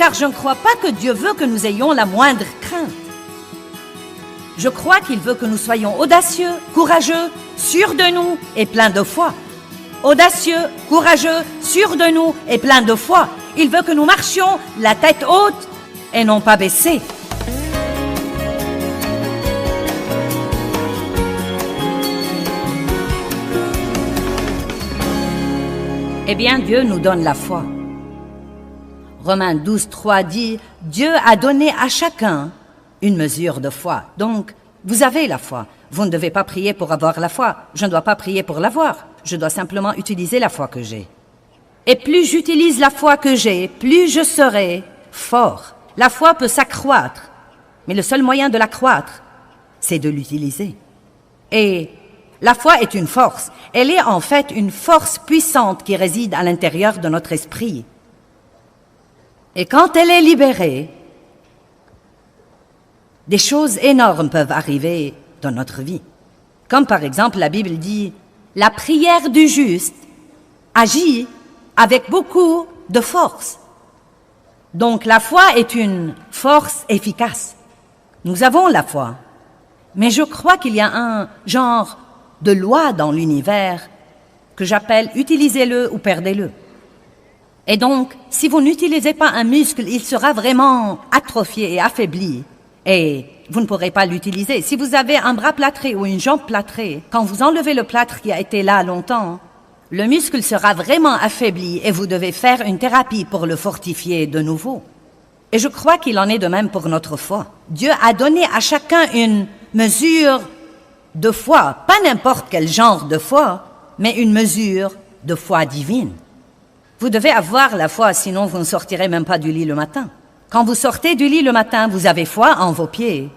car je ne crois pas que Dieu veut que nous ayons la moindre crainte. Je crois qu'il veut que nous soyons audacieux, courageux, sûrs de nous et pleins de foi. Audacieux, courageux, sûrs de nous et pleins de foi. Il veut que nous marchions la tête haute et non pas baissée. Eh bien, Dieu nous donne la foi. Romains 12, 3 dit « Dieu a donné à chacun une mesure de foi. » Donc, vous avez la foi. Vous ne devez pas prier pour avoir la foi. Je ne dois pas prier pour l'avoir. Je dois simplement utiliser la foi que j'ai. Et plus j'utilise la foi que j'ai, plus je serai fort. La foi peut s'accroître, mais le seul moyen de l'accroître, c'est de l'utiliser. Et la foi est une force. Elle est en fait une force puissante qui réside à l'intérieur de notre esprit. Et quand elle est libérée, des choses énormes peuvent arriver dans notre vie. Comme par exemple, la Bible dit, la prière du juste agit avec beaucoup de force. Donc la foi est une force efficace. Nous avons la foi. Mais je crois qu'il y a un genre de loi dans l'univers que j'appelle « utilisez-le ou perdez-le ». Et donc, si vous n'utilisez pas un muscle, il sera vraiment atrophié et affaibli. Et vous ne pourrez pas l'utiliser. Si vous avez un bras plâtré ou une jambe plâtrée, quand vous enlevez le plâtre qui a été là longtemps, le muscle sera vraiment affaibli et vous devez faire une thérapie pour le fortifier de nouveau. Et je crois qu'il en est de même pour notre foi. Dieu a donné à chacun une mesure de foi, pas n'importe quel genre de foi, mais une mesure de foi divine. Vous devez avoir la foi, sinon vous ne sortirez même pas du lit le matin. Quand vous sortez du lit le matin, vous avez foi en vos pieds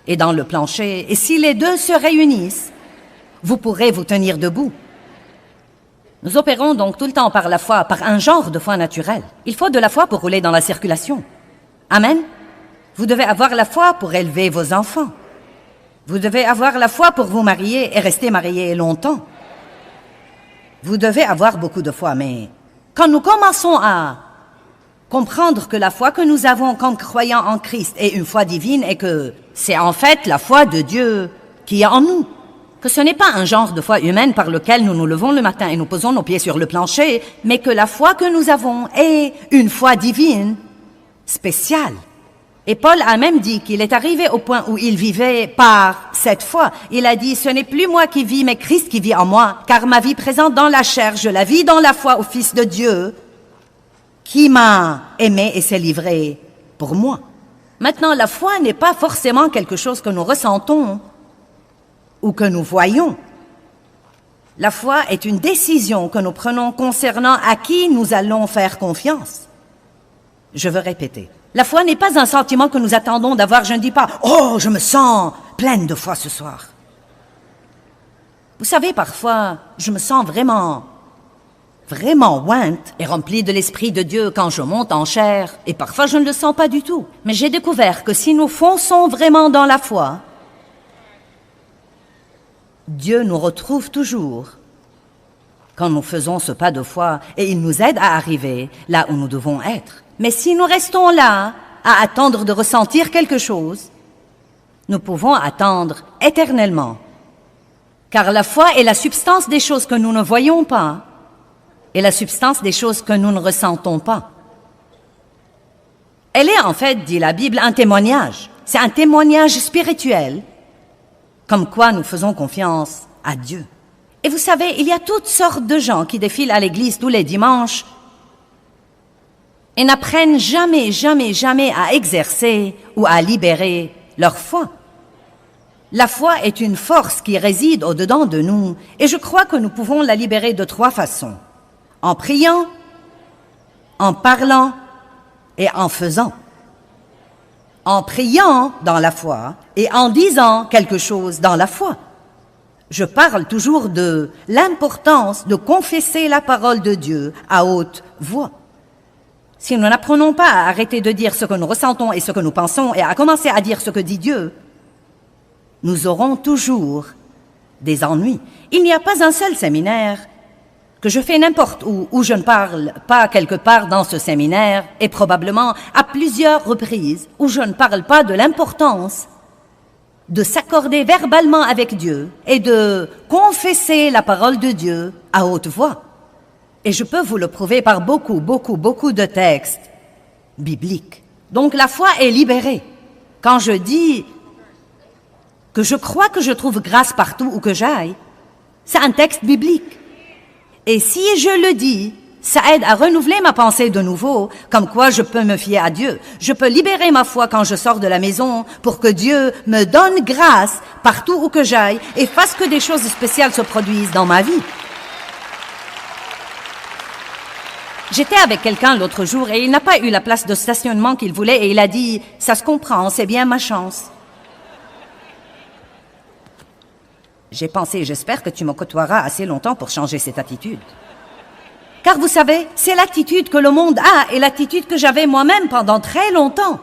et dans le plancher. Et si les deux se réunissent, vous pourrez vous tenir debout. Nous opérons donc tout le temps par la foi, par un genre de foi naturelle. Il faut de la foi pour rouler dans la circulation. Amen. Vous devez avoir la foi pour élever vos enfants. Vous devez avoir la foi pour vous marier et rester marié longtemps. Vous devez avoir beaucoup de foi, mais quand nous commençons à comprendre que la foi que nous avons comme croyants en Christ est une foi divine et que c'est en fait la foi de Dieu qui est en nous, que ce n'est pas un genre de foi humaine par lequel nous nous levons le matin et nous posons nos pieds sur le plancher, mais que la foi que nous avons est une foi divine spéciale. Et Paul a même dit qu'il est arrivé au point où il vivait par cette foi. Il a dit, ce n'est plus moi qui vis, mais Christ qui vit en moi, car ma vie présente dans la chair, je la vis dans la foi au Fils de Dieu, qui m'a aimé et s'est livré pour moi. Maintenant, la foi n'est pas forcément quelque chose que nous ressentons ou que nous voyons. La foi est une décision que nous prenons concernant à qui nous allons faire confiance. Je veux répéter. La foi n'est pas un sentiment que nous attendons d'avoir. Je ne dis pas « Oh, je me sens pleine de foi ce soir ». Vous savez, parfois, je me sens vraiment ointe et remplie de l'Esprit de Dieu quand je monte en chair. Et parfois, je ne le sens pas du tout. Mais j'ai découvert que si nous fonçons vraiment dans la foi, Dieu nous retrouve toujours quand nous faisons ce pas de foi et il nous aide à arriver là où nous devons être. Mais si nous restons là, à attendre de ressentir quelque chose, nous pouvons attendre éternellement. Car la foi est la substance des choses que nous ne voyons pas et la substance des choses que nous ne ressentons pas. Elle est en fait, dit la Bible, un témoignage. C'est un témoignage spirituel, comme quoi nous faisons confiance à Dieu. Et vous savez, il y a toutes sortes de gens qui défilent à l'église tous les dimanches et n'apprennent jamais à exercer ou à libérer leur foi. La foi est une force qui réside au-dedans de nous et je crois que nous pouvons la libérer de 3 façons. En priant, en parlant et en faisant. En priant dans la foi et en disant quelque chose dans la foi. Je parle toujours de l'importance de confesser la parole de Dieu à haute voix. Si nous n'apprenons pas à arrêter de dire ce que nous ressentons et ce que nous pensons et à commencer à dire ce que dit Dieu, nous aurons toujours des ennuis. Il n'y a pas un seul séminaire que je fais n'importe où je ne parle pas quelque part dans ce séminaire, et probablement à plusieurs reprises, où je ne parle pas de l'importance de s'accorder verbalement avec Dieu et de confesser la parole de Dieu à haute voix. Et je peux vous le prouver par beaucoup de textes bibliques. Donc la foi est libérée. Quand je dis que je crois que je trouve grâce partout où que j'aille, c'est un texte biblique. Et si je le dis, ça aide à renouveler ma pensée de nouveau, comme quoi je peux me fier à Dieu. Je peux libérer ma foi quand je sors de la maison pour que Dieu me donne grâce partout où que j'aille et fasse que des choses spéciales se produisent dans ma vie. J'étais avec quelqu'un l'autre jour et il n'a pas eu la place de stationnement qu'il voulait et il a dit « Ça se comprend, c'est bien ma chance ». J'ai pensé « J'espère que tu me côtoieras assez longtemps pour changer cette attitude ». Car vous savez, c'est l'attitude que le monde a et l'attitude que j'avais moi-même pendant très longtemps.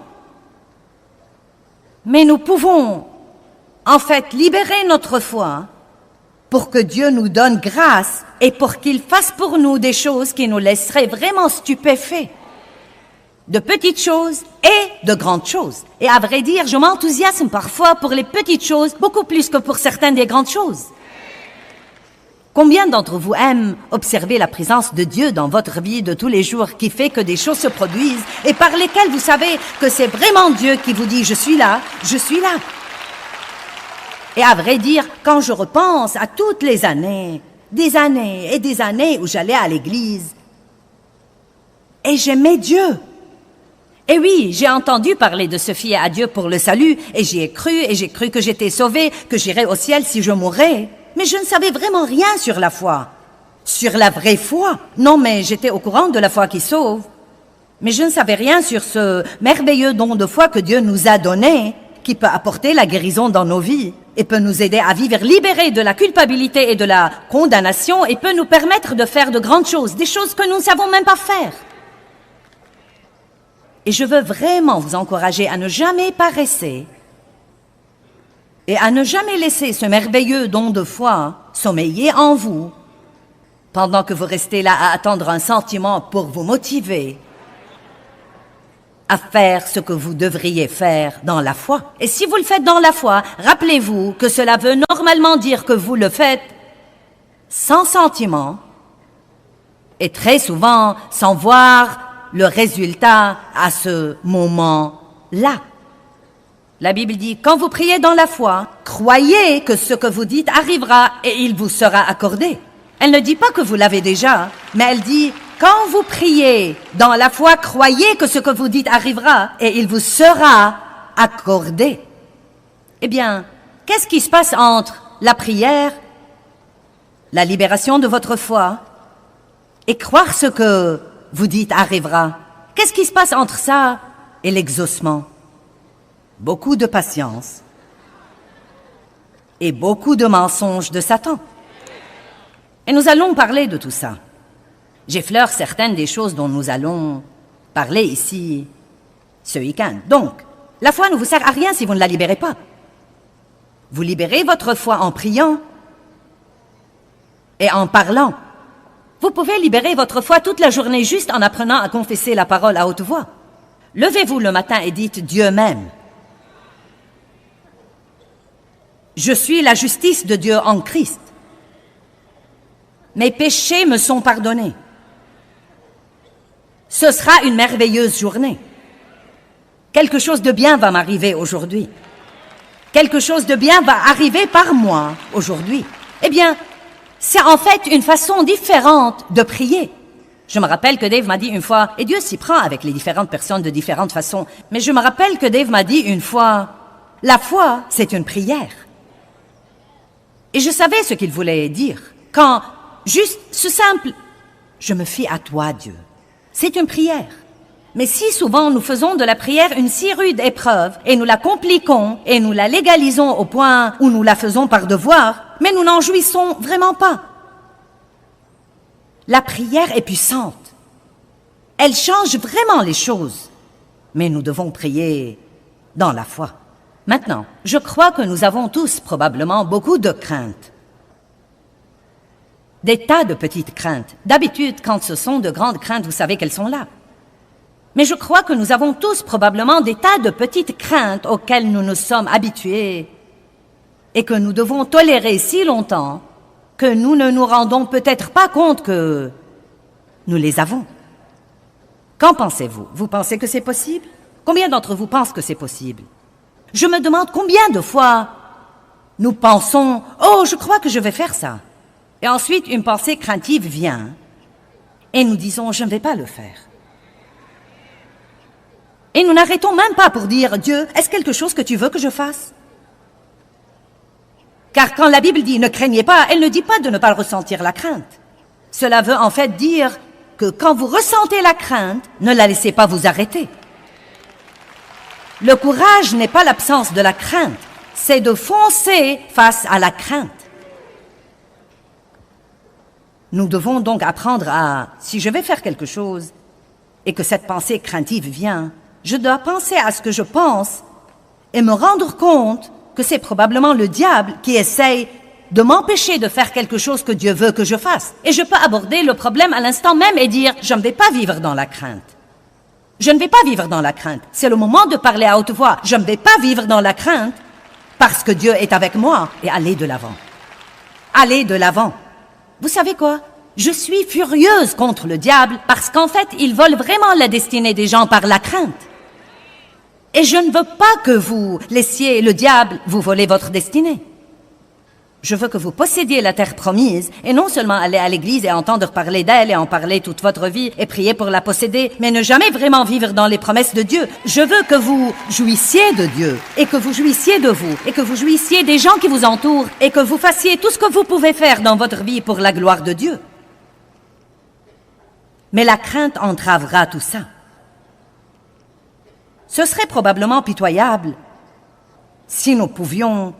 Mais nous pouvons, en fait, libérer notre foi pour que Dieu nous donne grâce et pour qu'il fasse pour nous des choses qui nous laisseraient vraiment stupéfaits. De petites choses et de grandes choses. Et à vrai dire, je m'enthousiasme parfois pour les petites choses beaucoup plus que pour certaines des grandes choses. Combien d'entre vous aiment observer la présence de Dieu dans votre vie de tous les jours qui fait que des choses se produisent et par lesquelles vous savez que c'est vraiment Dieu qui vous dit « Je suis là, je suis là ». Et à vrai dire, quand je repense à toutes les années, des années et des années où j'allais à l'église, et j'aimais Dieu. Et oui, j'ai entendu parler de se fier à Dieu pour le salut, et j'y ai cru, et j'ai cru que j'étais sauvée, que j'irais au ciel si je mourais. Mais je ne savais vraiment rien sur la foi. Sur la vraie foi. Non, mais j'étais au courant de la foi qui sauve. Mais je ne savais rien sur ce merveilleux don de foi que Dieu nous a donné, qui peut apporter la guérison dans nos vies, et peut nous aider à vivre libérés de la culpabilité et de la condamnation, et peut nous permettre de faire de grandes choses, des choses que nous ne savons même pas faire. Et je veux vraiment vous encourager à ne jamais paresser et à ne jamais laisser ce merveilleux don de foi sommeiller en vous pendant que vous restez là à attendre un sentiment pour vous motiver à faire ce que vous devriez faire dans la foi. Et si vous le faites dans la foi, rappelez-vous que cela veut normalement dire que vous le faites sans sentiment et très souvent sans voir le résultat à ce moment-là. La Bible dit, quand vous priez dans la foi, croyez que ce que vous dites arrivera et il vous sera accordé. Elle ne dit pas que vous l'avez déjà, mais elle dit, quand vous priez dans la foi, croyez que ce que vous dites arrivera et il vous sera accordé. Eh bien, qu'est-ce qui se passe entre la prière, la libération de votre foi et croire ce que vous dites arrivera? Qu'est-ce qui se passe entre ça et l'exaucement? Beaucoup de patience et beaucoup de mensonges de Satan. Et nous allons parler de tout ça. J'effleure certaines des choses dont nous allons parler ici ce week-end. Donc, la foi ne vous sert à rien si vous ne la libérez pas. Vous libérez votre foi en priant et en parlant. Vous pouvez libérer votre foi toute la journée juste en apprenant à confesser la parole à haute voix. Levez-vous le matin et dites « Dieu m'aime ». Je suis la justice de Dieu en Christ. Mes péchés me sont pardonnés. Ce sera une merveilleuse journée. Quelque chose de bien va m'arriver aujourd'hui. Quelque chose de bien va arriver par moi aujourd'hui. Eh bien, c'est en fait une façon différente de prier. Je me rappelle que Dave m'a dit une fois, et Dieu s'y prend avec les différentes personnes de différentes façons, mais je me rappelle que Dave m'a dit une fois, la foi, c'est une prière. Et je savais ce qu'il voulait dire. Quand, juste ce simple, je me fie à toi, Dieu. C'est une prière. Mais si souvent nous faisons de la prière une si rude épreuve, et nous la compliquons, et nous la légalisons au point où nous la faisons par devoir, mais nous n'en jouissons vraiment pas. La prière est puissante. Elle change vraiment les choses. Mais nous devons prier dans la foi. Maintenant, je crois que nous avons tous probablement beaucoup de craintes. des tas de petites craintes. D'habitude, quand ce sont de grandes craintes, vous savez qu'elles sont là. Mais je crois que nous avons tous probablement des tas de petites craintes auxquelles nous nous sommes habitués et que nous devons tolérer si longtemps que nous ne nous rendons peut-être pas compte que nous les avons. Qu'en pensez-vous? Vous pensez que c'est possible? Combien d'entre vous pensent que c'est possible? Je me demande combien de fois nous pensons « Oh, je crois que je vais faire ça ». Et ensuite, une pensée craintive vient et nous disons « Je ne vais pas le faire ». Et nous n'arrêtons même pas pour dire « Dieu, est-ce quelque chose que tu veux que je fasse ?» Car quand la Bible dit « Ne craignez pas », elle ne dit pas de ne pas ressentir la crainte. Cela veut en fait dire que quand vous ressentez la crainte, ne la laissez pas vous arrêter. Le courage n'est pas l'absence de la crainte, c'est de foncer face à la crainte. Nous devons donc apprendre à, si je vais faire quelque chose et que cette pensée craintive vient, je dois penser à ce que je pense et me rendre compte que c'est probablement le diable qui essaye de m'empêcher de faire quelque chose que Dieu veut que je fasse. Et je peux aborder le problème à l'instant même et dire, je ne vais pas vivre dans la crainte. Je ne vais pas vivre dans la crainte. C'est le moment de parler à haute voix. Je ne vais pas vivre dans la crainte parce que Dieu est avec moi et aller de l'avant. Aller de l'avant. Vous savez quoi? Je suis furieuse contre le diable parce qu'en fait, il vole vraiment la destinée des gens par la crainte. Et je ne veux pas que vous laissiez le diable vous voler votre destinée. Je veux que vous possédiez la terre promise et non seulement aller à l'église et entendre parler d'elle et en parler toute votre vie et prier pour la posséder, mais ne jamais vraiment vivre dans les promesses de Dieu. Je veux que vous jouissiez de Dieu et que vous jouissiez de vous et que vous jouissiez des gens qui vous entourent et que vous fassiez tout ce que vous pouvez faire dans votre vie pour la gloire de Dieu. Mais la crainte entravera tout ça. Ce serait probablement pitoyable si nous pouvions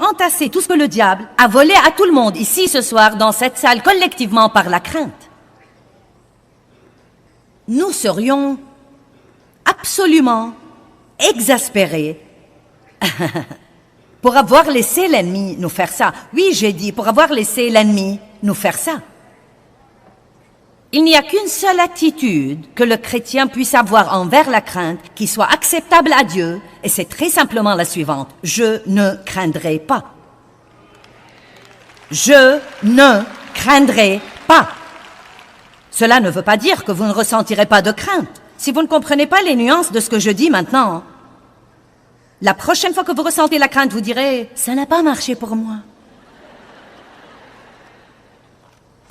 entasser tout ce que le diable a volé à tout le monde ici ce soir dans cette salle collectivement par la crainte. Nous serions absolument exaspérés pour avoir laissé l'ennemi nous faire ça. Oui, j'ai dit, pour avoir laissé l'ennemi nous faire ça. Il n'y a qu'une seule attitude que le chrétien puisse avoir envers la crainte qui soit acceptable à Dieu, et c'est très simplement la suivante. Je ne craindrai pas. Je ne craindrai pas. Cela ne veut pas dire que vous ne ressentirez pas de crainte. Si vous ne comprenez pas les nuances de ce que je dis maintenant, la prochaine fois que vous ressentez la crainte, vous direz « ça n'a pas marché pour moi ».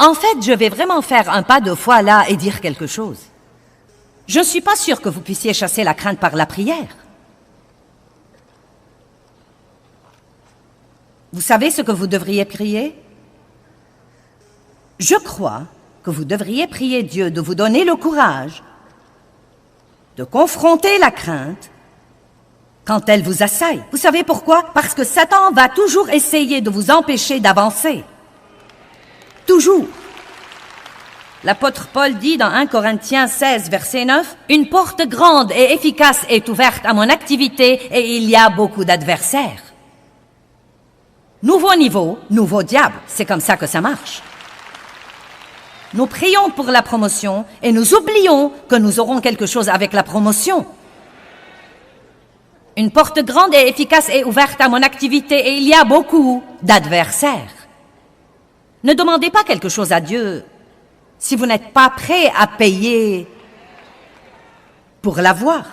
En fait, je vais vraiment faire un pas de foi là et dire quelque chose. Je ne suis pas sûre que vous puissiez chasser la crainte par la prière. Vous savez ce que vous devriez prier? Je crois que vous devriez prier Dieu de vous donner le courage de confronter la crainte quand elle vous assaille. Vous savez pourquoi? Parce que Satan va toujours essayer de vous empêcher d'avancer. Toujours. L'apôtre Paul dit dans 1 Corinthiens 16, verset 9, « Une porte grande et efficace est ouverte à mon activité et il y a beaucoup d'adversaires. » Nouveau niveau, nouveau diable, c'est comme ça que ça marche. Nous prions pour la promotion et nous oublions que nous aurons quelque chose avec la promotion. Une porte grande et efficace est ouverte à mon activité et il y a beaucoup d'adversaires. Ne demandez pas quelque chose à Dieu si vous n'êtes pas prêt à payer pour l'avoir.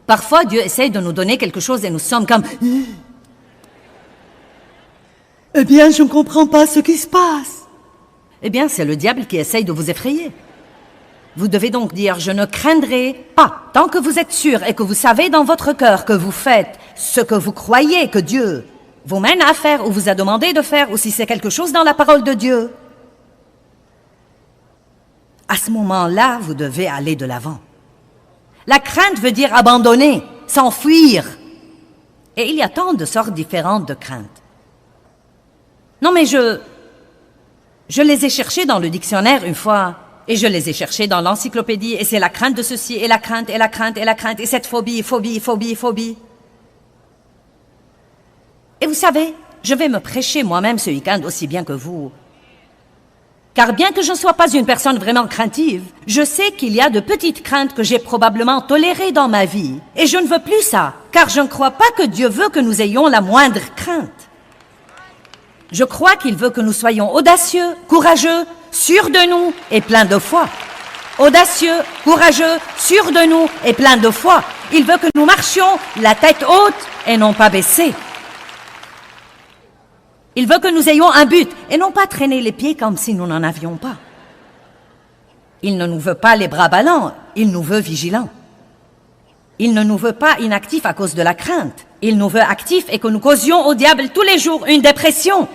Parfois, Dieu essaie de nous donner quelque chose et nous sommes comme « Eh bien, je ne comprends pas ce qui se passe. » Eh bien, c'est le diable qui essaye de vous effrayer. Vous devez donc dire « Je ne craindrai pas » tant que vous êtes sûr et que vous savez dans votre cœur que vous faites ce que vous croyez que Dieu vous mène à faire ou vous a demandé de faire, ou si c'est quelque chose dans la parole de Dieu. À ce moment-là, vous devez aller de l'avant. La crainte veut dire abandonner, s'enfuir. Et il y a tant de sortes différentes de craintes. Non, mais je les ai cherchées dans le dictionnaire une fois, et je les ai cherchées dans l'encyclopédie, et c'est la crainte de ceci, et la crainte, et la crainte, et la crainte, et cette phobie. Et vous savez, je vais me prêcher moi-même ce week-end aussi bien que vous. Car bien que je ne sois pas une personne vraiment craintive, je sais qu'il y a de petites craintes que j'ai probablement tolérées dans ma vie. Et je ne veux plus ça, car je ne crois pas que Dieu veut que nous ayons la moindre crainte. Je crois qu'il veut que nous soyons audacieux, courageux, sûrs de nous et pleins de foi. Audacieux, courageux, sûrs de nous et pleins de foi. Il veut que nous marchions la tête haute et non pas baissée. Il veut que nous ayons un but et non pas traîner les pieds comme si nous n'en avions pas. Il ne nous veut pas les bras ballants, il nous veut vigilants. Il ne nous veut pas inactifs à cause de la crainte. Il nous veut actifs et que nous causions au diable tous les jours une dépression.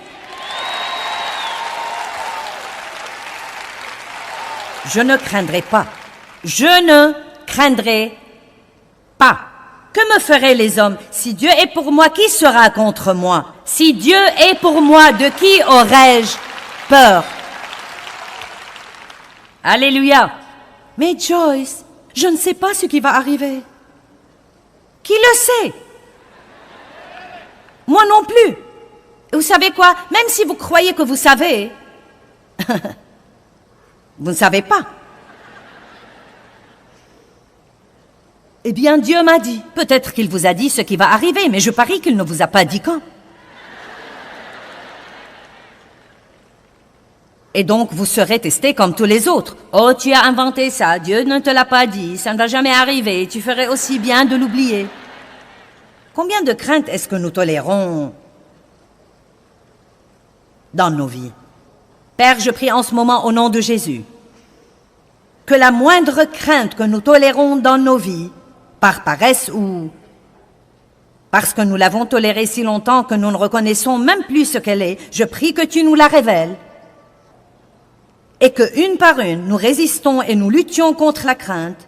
Je ne craindrai pas. Je ne craindrai pas. Que me feraient les hommes? Si Dieu est pour moi, qui sera contre moi? Si Dieu est pour moi, de qui aurais-je peur? Alléluia. Mais Joyce, je ne sais pas ce qui va arriver. Qui le sait? Moi non plus. Et vous savez quoi? Même si vous croyez que vous savez, vous ne savez pas. Eh bien, Dieu m'a dit. Peut-être qu'il vous a dit ce qui va arriver, mais je parie qu'il ne vous a pas dit quand. Et donc, vous serez testé comme tous les autres. Oh, tu as inventé ça, Dieu ne te l'a pas dit, ça ne va jamais arriver, tu ferais aussi bien de l'oublier. Combien de craintes est-ce que nous tolérons dans nos vies? Père, je prie en ce moment au nom de Jésus que la moindre crainte que nous tolérons dans nos vies, par paresse ou parce que nous l'avons tolérée si longtemps que nous ne reconnaissons même plus ce qu'elle est, je prie que tu nous la révèles et que, une par une, nous résistons et nous luttions contre la crainte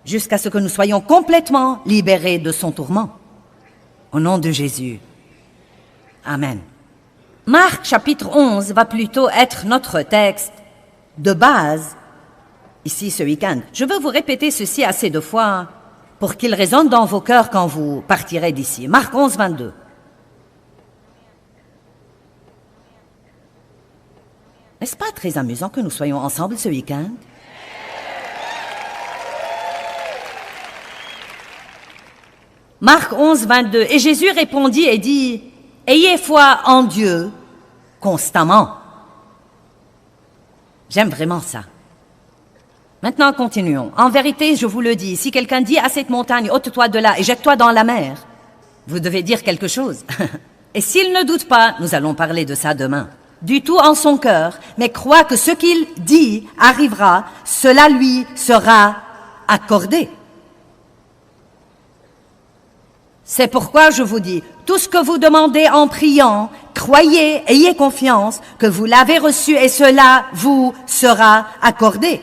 jusqu'à ce que nous soyons complètement libérés de son tourment. Au nom de Jésus. Amen. Marc chapitre 11 va plutôt être notre texte de base ici ce week-end. Je veux vous répéter ceci assez de fois pour qu'il résonne dans vos cœurs quand vous partirez d'ici. Marc 11, 22. N'est-ce pas très amusant que nous soyons ensemble ce week-end? Marc 11, 22. Et Jésus répondit et dit, « Ayez foi en Dieu constamment. » J'aime vraiment ça. Maintenant, continuons. En vérité, je vous le dis, si quelqu'un dit à cette montagne, ôte-toi de là et jette-toi dans la mer, vous devez dire quelque chose. Et s'il ne doute pas, nous allons parler de ça demain, du tout en son cœur, mais croit que ce qu'il dit arrivera, cela lui sera accordé. C'est pourquoi je vous dis, tout ce que vous demandez en priant, croyez, ayez confiance que vous l'avez reçu et cela vous sera accordé.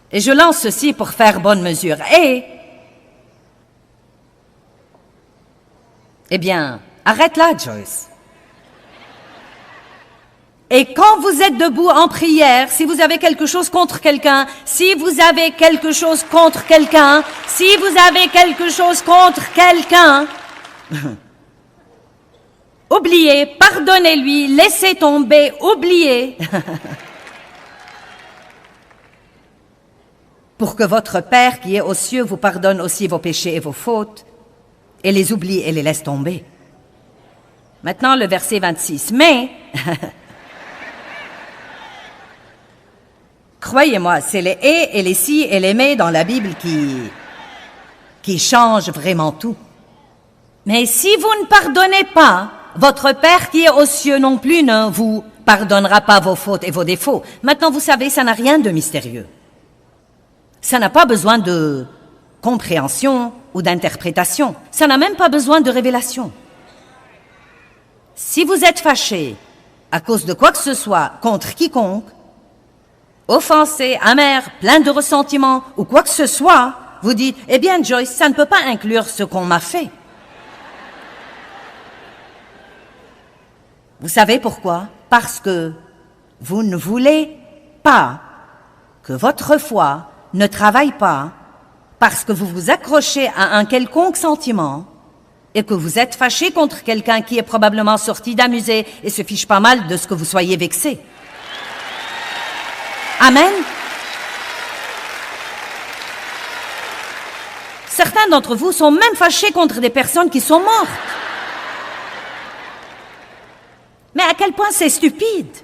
Et je lance ceci pour faire bonne mesure. Eh bien, arrête là, Joyce. Et quand vous êtes debout en prière, si vous avez quelque chose contre quelqu'un, si vous avez quelque chose contre quelqu'un, oubliez, pardonnez-lui, laissez tomber, oubliez. Pour que votre Père qui est aux cieux vous pardonne aussi vos péchés et vos fautes, et les oublie et les laisse tomber. Maintenant, le verset 26. Mais, croyez-moi, c'est les et les si et les mais dans la Bible qui changent vraiment tout. Mais si vous ne pardonnez pas, votre Père qui est aux cieux non plus ne vous pardonnera pas vos fautes et vos défauts. Maintenant, vous savez, ça n'a rien de mystérieux. Ça n'a pas besoin de compréhension ou d'interprétation. Ça n'a même pas besoin de révélation. Si vous êtes fâché à cause de quoi que ce soit contre quiconque, offensé, amer, plein de ressentiment ou quoi que ce soit, vous dites, eh bien Joyce, ça ne peut pas inclure ce qu'on m'a fait. Vous savez pourquoi? Parce que vous ne voulez pas que votre foi ne travaille pas parce que vous vous accrochez à un quelconque sentiment et que vous êtes fâché contre quelqu'un qui est probablement sorti d'amuser et se fiche pas mal de ce que vous soyez vexé. Amen. Certains d'entre vous sont même fâchés contre des personnes qui sont mortes. Mais à quel point c'est stupide.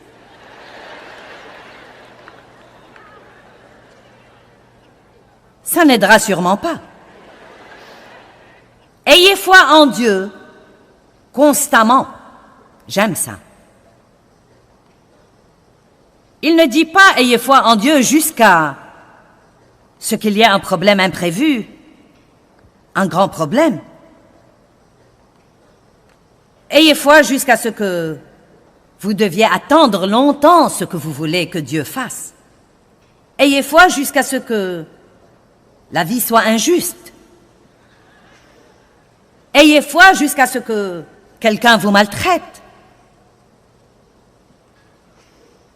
Ça n'aidera sûrement pas. Ayez foi en Dieu constamment. J'aime ça. Il ne dit pas ayez foi en Dieu jusqu'à ce qu'il y ait un problème imprévu, un grand problème. Ayez foi jusqu'à ce que vous deviez attendre longtemps ce que vous voulez que Dieu fasse. Ayez foi jusqu'à ce que la vie soit injuste. Ayez foi jusqu'à ce que quelqu'un vous maltraite.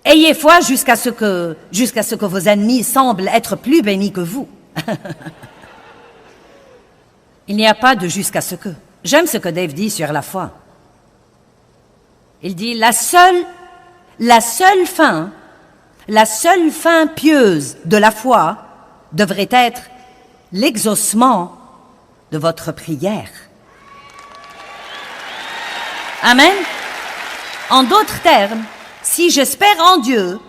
Ayez foi jusqu'à ce que vos ennemis semblent être plus bénis que vous. Il n'y a pas de jusqu'à ce que. J'aime ce que Dave dit sur la foi. Il dit la seule fin pieuse de la foi devrait être l'exaucement de votre prière. Amen. En d'autres termes, si j'espère en Dieu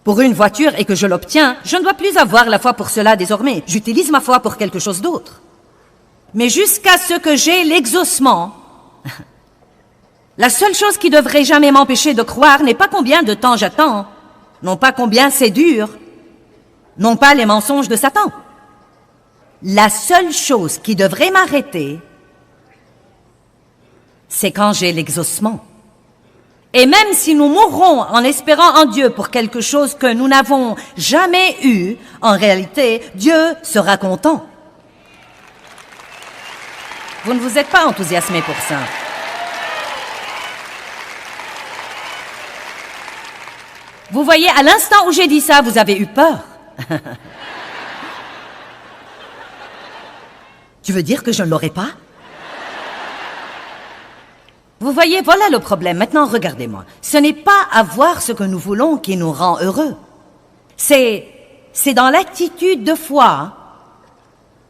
pour une voiture et que je l'obtiens, je ne dois plus avoir la foi pour cela désormais. J'utilise ma foi pour quelque chose d'autre. Mais jusqu'à ce que j'ai l'exaucement, la seule chose qui devrait jamais m'empêcher de croire n'est pas combien de temps j'attends, non pas combien c'est dur, non pas les mensonges de Satan. La seule chose qui devrait m'arrêter, c'est quand j'ai l'exaucement. Et même si nous mourrons en espérant en Dieu pour quelque chose que nous n'avons jamais eu, en réalité, Dieu sera content. Vous ne vous êtes pas enthousiasmé pour ça. Vous voyez, à l'instant où j'ai dit ça, vous avez eu peur. Tu veux dire que je ne l'aurais pas? Vous voyez, voilà le problème. Maintenant, regardez-moi. Ce n'est pas avoir ce que nous voulons qui nous rend heureux. C'est dans l'attitude de foi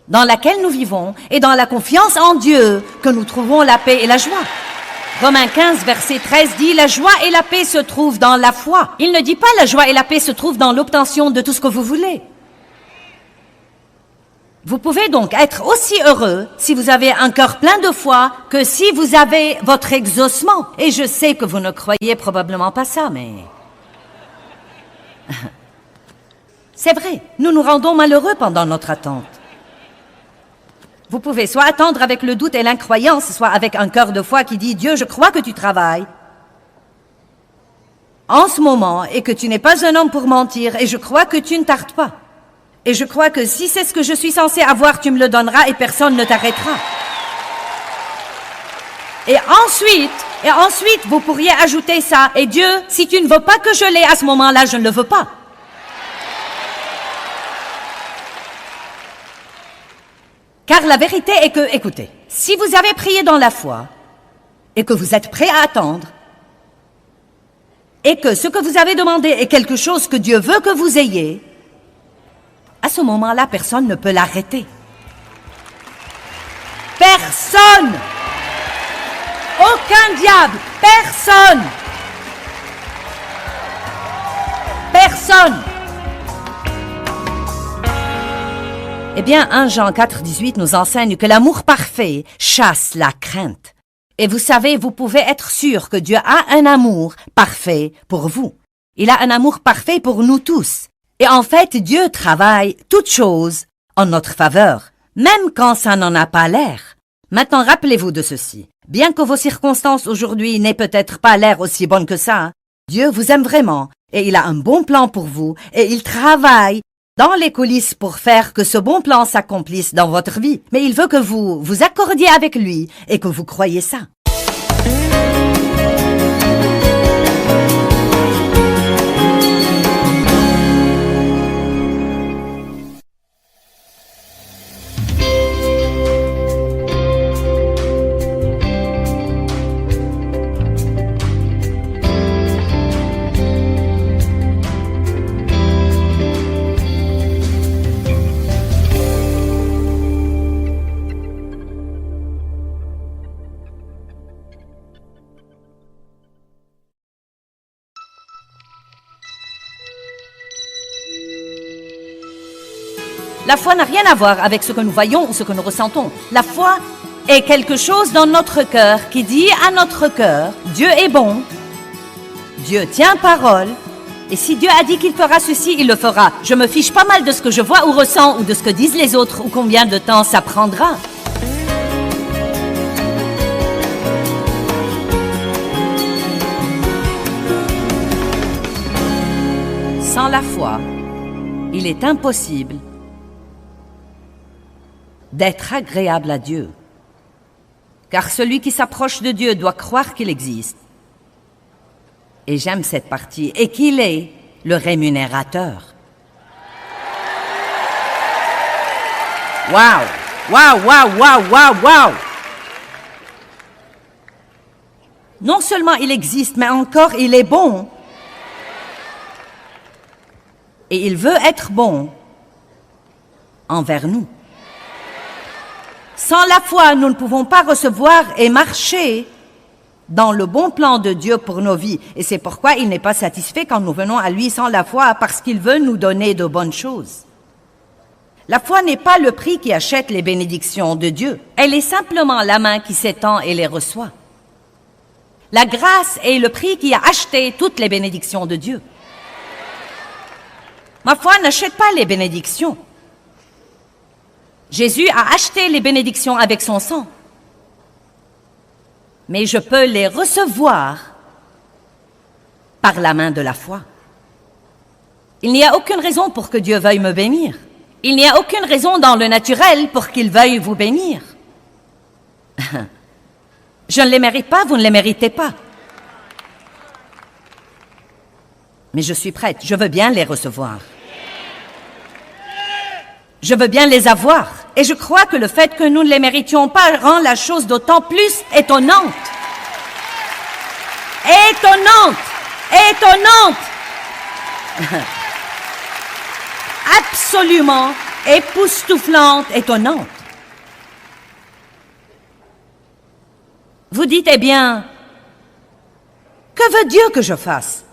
dans laquelle nous vivons et dans la confiance en Dieu que nous trouvons la paix et la joie. Romains 15, verset 13 dit « La joie et la paix se trouvent dans la foi ». Il ne dit pas « La joie et la paix se trouvent dans l'obtention de tout ce que vous voulez ». Vous pouvez donc être aussi heureux si vous avez un cœur plein de foi que si vous avez votre exaucement. Et je sais que vous ne croyez probablement pas ça, mais... C'est vrai, nous nous rendons malheureux pendant notre attente. Vous pouvez soit attendre avec le doute et l'incroyance, soit avec un cœur de foi qui dit « Dieu, je crois que tu travailles en ce moment et que tu n'es pas un homme pour mentir et je crois que tu ne tardes pas. Et je crois que si c'est ce que je suis censé avoir, tu me le donneras et personne ne t'arrêtera. » Et ensuite, vous pourriez ajouter ça. « Et Dieu, si tu ne veux pas que je l'ai à ce moment-là, je ne le veux pas. » Car la vérité est que, écoutez, si vous avez prié dans la foi et que vous êtes prêt à attendre et que ce que vous avez demandé est quelque chose que Dieu veut que vous ayez, à ce moment-là, personne ne peut l'arrêter. Personne! Aucun diable! Personne! Personne! Eh bien, 1 Jean 4, 18 nous enseigne que l'amour parfait chasse la crainte. Et vous savez, vous pouvez être sûr que Dieu a un amour parfait pour vous. Il a un amour parfait pour nous tous. Et en fait, Dieu travaille toutes choses en notre faveur, même quand ça n'en a pas l'air. Maintenant, rappelez-vous de ceci. Bien que vos circonstances aujourd'hui n'aient peut-être pas l'air aussi bonnes que ça, Dieu vous aime vraiment et il a un bon plan pour vous et il travaille dans les coulisses pour faire que ce bon plan s'accomplisse dans votre vie. Mais il veut que vous vous accordiez avec lui et que vous croyiez ça. La foi n'a rien à voir avec ce que nous voyons ou ce que nous ressentons. La foi est quelque chose dans notre cœur qui dit à notre cœur, Dieu est bon, Dieu tient parole, et si Dieu a dit qu'il fera ceci, il le fera. Je me fiche pas mal de ce que je vois ou ressens ou de ce que disent les autres ou combien de temps ça prendra. Sans la foi, il est impossible d'être agréable à Dieu. Car celui qui s'approche de Dieu doit croire qu'il existe. Et j'aime cette partie, et qu'il est le rémunérateur. Waouh! Waouh, waouh, waouh, waouh, waouh! Non seulement il existe, mais encore il est bon. Et il veut être bon envers nous. Sans la foi, nous ne pouvons pas recevoir et marcher dans le bon plan de Dieu pour nos vies. Et c'est pourquoi il n'est pas satisfait quand nous venons à lui sans la foi, parce qu'il veut nous donner de bonnes choses. La foi n'est pas le prix qui achète les bénédictions de Dieu. Elle est simplement la main qui s'étend et les reçoit. La grâce est le prix qui a acheté toutes les bénédictions de Dieu. Ma foi n'achète pas les bénédictions. Jésus a acheté les bénédictions avec son sang. Mais je peux les recevoir par la main de la foi. Il n'y a aucune raison pour que Dieu veuille me bénir. Il n'y a aucune raison dans le naturel pour qu'il veuille vous bénir. Je ne les mérite pas, vous ne les méritez pas. Mais je suis prête, je veux bien les recevoir. Je veux bien les avoir. Et je crois que le fait que nous ne les méritions pas rend la chose d'autant plus étonnante. Étonnante! Étonnante! Absolument époustouflante, étonnante. Vous dites, eh bien, que veut Dieu que je fasse?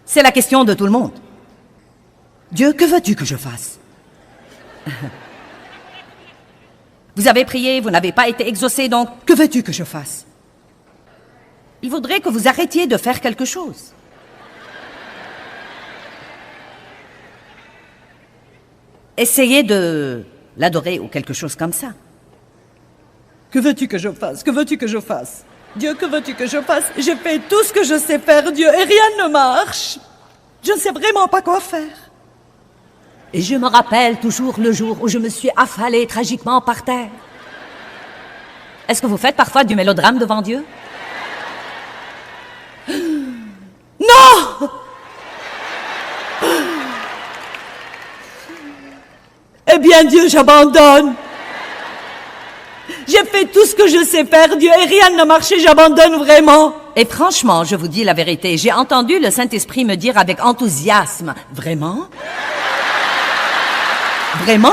C'est la question de tout le monde. Dieu, que veux-tu que je fasse? Vous avez prié, vous n'avez pas été exaucé, donc que veux-tu que je fasse? Il voudrait que vous arrêtiez de faire quelque chose. Essayez de l'adorer ou quelque chose comme ça. Que veux-tu que je fasse? Que veux-tu que je fasse? Dieu, que veux-tu que je fasse? J'ai fait tout ce que je sais faire, Dieu, et rien ne marche. Je ne sais vraiment pas quoi faire. Et je me rappelle toujours le jour où je me suis affalée tragiquement par terre. Est-ce que vous faites parfois du mélodrame devant Dieu? Non! Eh bien, Dieu, j'abandonne. J'ai fait tout ce que je sais faire, Dieu, et rien n'a marché, j'abandonne vraiment. Et franchement, je vous dis la vérité, j'ai entendu le Saint-Esprit me dire avec enthousiasme, « Vraiment? Vraiment? »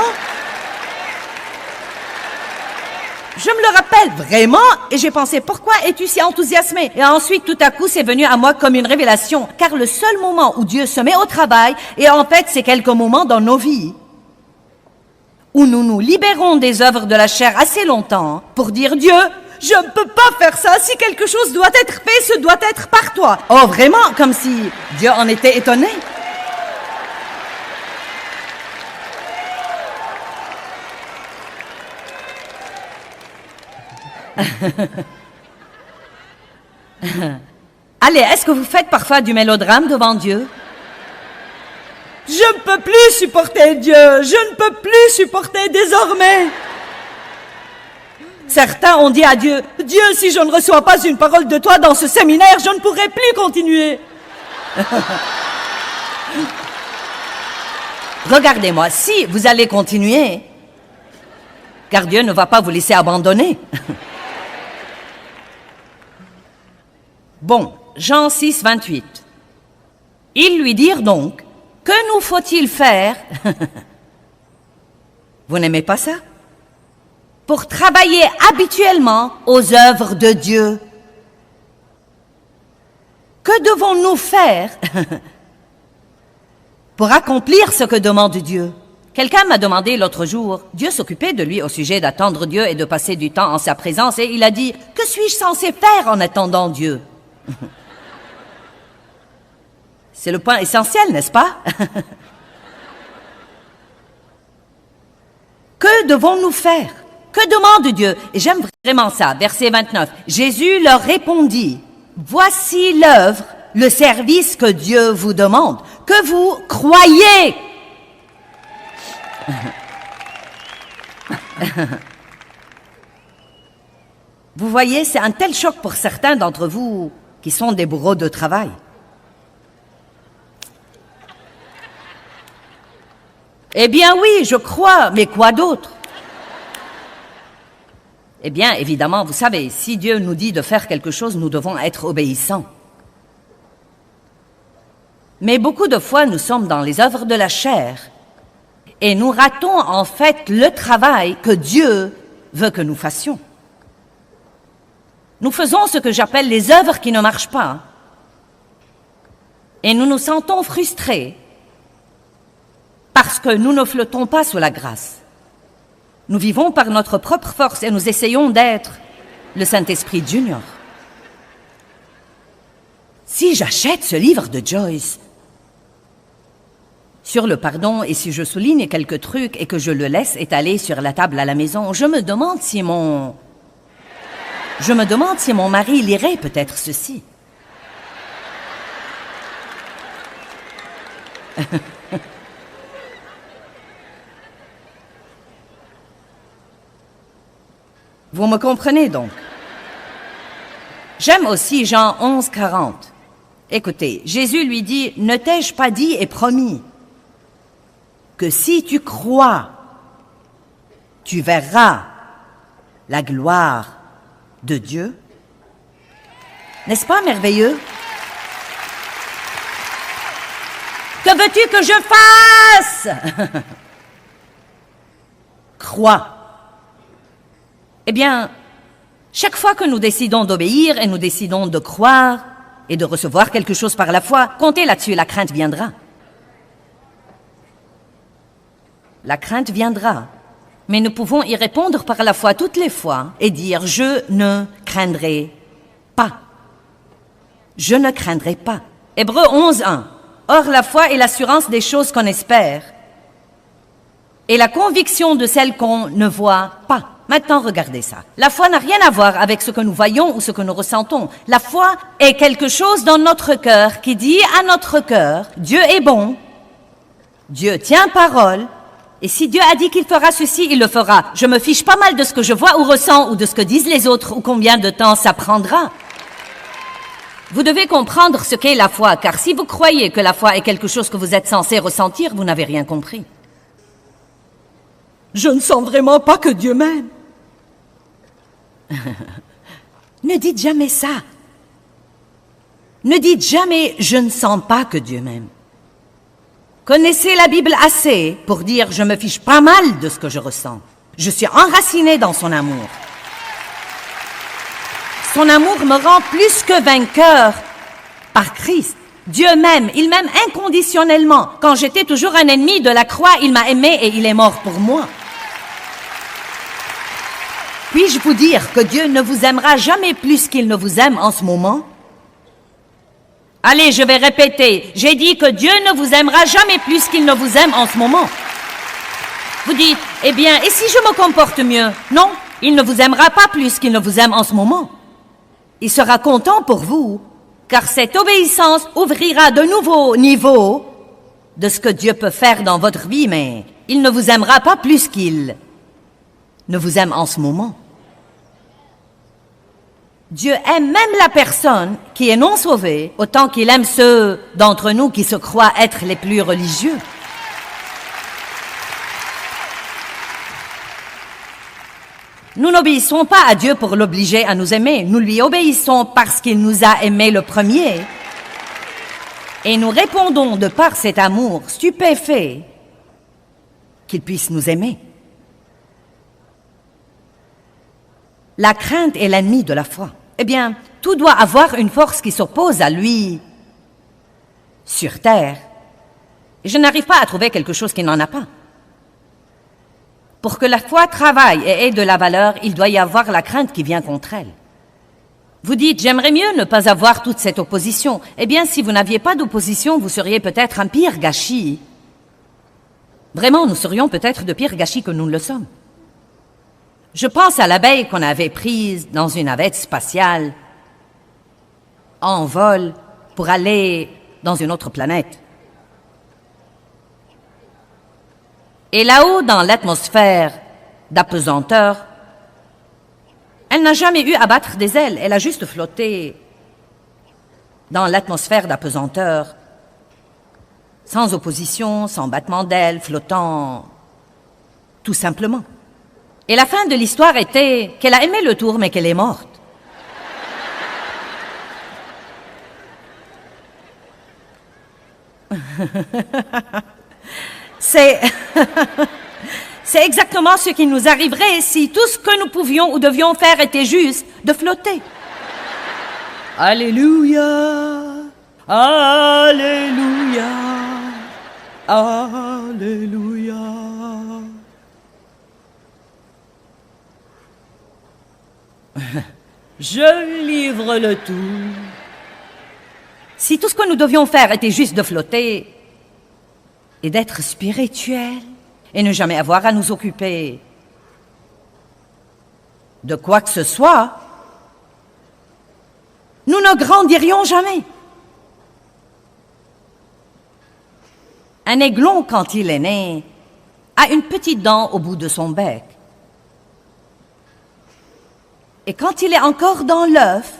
Je me le rappelle, vraiment, et j'ai pensé, pourquoi es-tu si enthousiasmé? Et ensuite, tout à coup, c'est venu à moi comme une révélation, car le seul moment où Dieu se met au travail, et en fait, c'est quelques moments dans nos vies, où nous nous libérons des œuvres de la chair assez longtemps pour dire « Dieu, je ne peux pas faire ça, si quelque chose doit être fait, ce doit être par toi. » Oh, vraiment, comme si Dieu en était étonné. Allez, est-ce que vous faites parfois du mélodrame devant Dieu? Je ne peux plus supporter Dieu, je ne peux plus supporter désormais. Certains ont dit à Dieu, « Dieu, si je ne reçois pas une parole de toi dans ce séminaire, je ne pourrai plus continuer. » Regardez-moi, si vous allez continuer, car Dieu ne va pas vous laisser abandonner. Bon, Jean 6, 28. Ils lui dirent donc, « Que nous faut-il faire ?» Vous n'aimez pas ça? Pour travailler habituellement aux œuvres de Dieu. Que devons-nous faire pour accomplir ce que demande Dieu. Quelqu'un m'a demandé l'autre jour, Dieu s'occupait de lui au sujet d'attendre Dieu et de passer du temps en sa présence, et il a dit, « Que suis-je censé faire en attendant Dieu ?» C'est le point essentiel, n'est-ce pas? Que devons-nous faire? Que demande Dieu? Et j'aime vraiment ça, verset 29. Jésus leur répondit, « Voici l'œuvre, le service que Dieu vous demande, que vous croyez. » Vous voyez, c'est un tel choc pour certains d'entre vous qui sont des bourreaux de travail. Eh bien oui, je crois, mais quoi d'autre? Eh bien, évidemment, vous savez, si Dieu nous dit de faire quelque chose, nous devons être obéissants. Mais beaucoup de fois, nous sommes dans les œuvres de la chair et nous ratons en fait le travail que Dieu veut que nous fassions. Nous faisons ce que j'appelle les œuvres qui ne marchent pas et nous nous sentons frustrés parce que nous ne flottons pas sous la grâce. Nous vivons par notre propre force et nous essayons d'être le Saint-Esprit Junior. Si j'achète ce livre de Joyce sur le pardon et si je souligne quelques trucs et que je le laisse étaler sur la table à la maison, je me demande si mon mari lirait peut-être ceci. Vous me comprenez donc? J'aime aussi Jean 11, 40. Écoutez, Jésus lui dit, « Ne t'ai-je pas dit et promis que si tu crois, tu verras la gloire de Dieu? » N'est-ce pas merveilleux? Que veux-tu que je fasse? Crois. Eh bien, chaque fois que nous décidons d'obéir et nous décidons de croire et de recevoir quelque chose par la foi, comptez là-dessus, la crainte viendra. La crainte viendra, mais nous pouvons y répondre par la foi toutes les fois et dire « Je ne craindrai pas. Je ne craindrai pas. » Hébreux 11, 1. Or, la foi est l'assurance des choses qu'on espère et la conviction de celles qu'on ne voit pas. Maintenant, regardez ça. La foi n'a rien à voir avec ce que nous voyons ou ce que nous ressentons. La foi est quelque chose dans notre cœur qui dit à notre cœur, Dieu est bon, Dieu tient parole, et si Dieu a dit qu'il fera ceci, il le fera. Je me fiche pas mal de ce que je vois ou ressens ou de ce que disent les autres ou combien de temps ça prendra. Vous devez comprendre ce qu'est la foi, car si vous croyez que la foi est quelque chose que vous êtes censé ressentir, vous n'avez rien compris. Je ne sens vraiment pas que Dieu m'aime. Ne dites jamais ça. Ne dites jamais « je ne sens pas que Dieu m'aime ». Connaissez la Bible assez pour dire « je me fiche pas mal de ce que je ressens. Je suis enraciné dans son amour. Son amour me rend plus que vainqueur par Christ. Dieu m'aime, il m'aime inconditionnellement. Quand j'étais toujours un ennemi de la croix, il m'a aimé et il est mort pour moi. » Puis-je vous dire que Dieu ne vous aimera jamais plus qu'il ne vous aime en ce moment? Allez, je vais répéter. J'ai dit que Dieu ne vous aimera jamais plus qu'il ne vous aime en ce moment. Vous dites, eh bien, et si je me comporte mieux? Non, il ne vous aimera pas plus qu'il ne vous aime en ce moment. Il sera content pour vous, car cette obéissance ouvrira de nouveaux niveaux de ce que Dieu peut faire dans votre vie, mais il ne vous aimera pas plus qu'il ne vous aime en ce moment. Dieu aime même la personne qui est non sauvée, autant qu'il aime ceux d'entre nous qui se croient être les plus religieux. Nous n'obéissons pas à Dieu pour l'obliger à nous aimer, nous lui obéissons parce qu'il nous a aimés le premier. Et nous répondons de par cet amour stupéfait qu'il puisse nous aimer. La crainte est l'ennemi de la foi. Eh bien, tout doit avoir une force qui s'oppose à lui sur terre Et je n'arrive pas à trouver quelque chose qui n'en a pas. Pour que la foi travaille et ait de la valeur, il doit y avoir la crainte qui vient contre elle. Vous dites, j'aimerais mieux ne pas avoir toute cette opposition. Eh bien, si vous n'aviez pas d'opposition, vous seriez peut-être un pire gâchis. Vraiment, nous serions peut-être de pire gâchis que nous ne le sommes. Je pense à l'abeille qu'on avait prise dans une navette spatiale en vol pour aller dans une autre planète. Et là-haut, dans l'atmosphère d'apesanteur, elle n'a jamais eu à battre des ailes, elle a juste flotté dans l'atmosphère d'apesanteur, sans opposition, sans battement d'ailes, flottant tout simplement. Et la fin de l'histoire était qu'elle a aimé le tour, mais qu'elle est morte. C'est exactement ce qui nous arriverait si tout ce que nous pouvions ou devions faire était juste de flotter. Alléluia, Alléluia, Alléluia. Je livre le tout. Si tout ce que nous devions faire était juste de flotter et d'être spirituel et ne jamais avoir à nous occuper de quoi que ce soit, nous ne grandirions jamais. Un aiglon, quand il est né, a une petite dent au bout de son bec. Et quand il est encore dans l'œuf,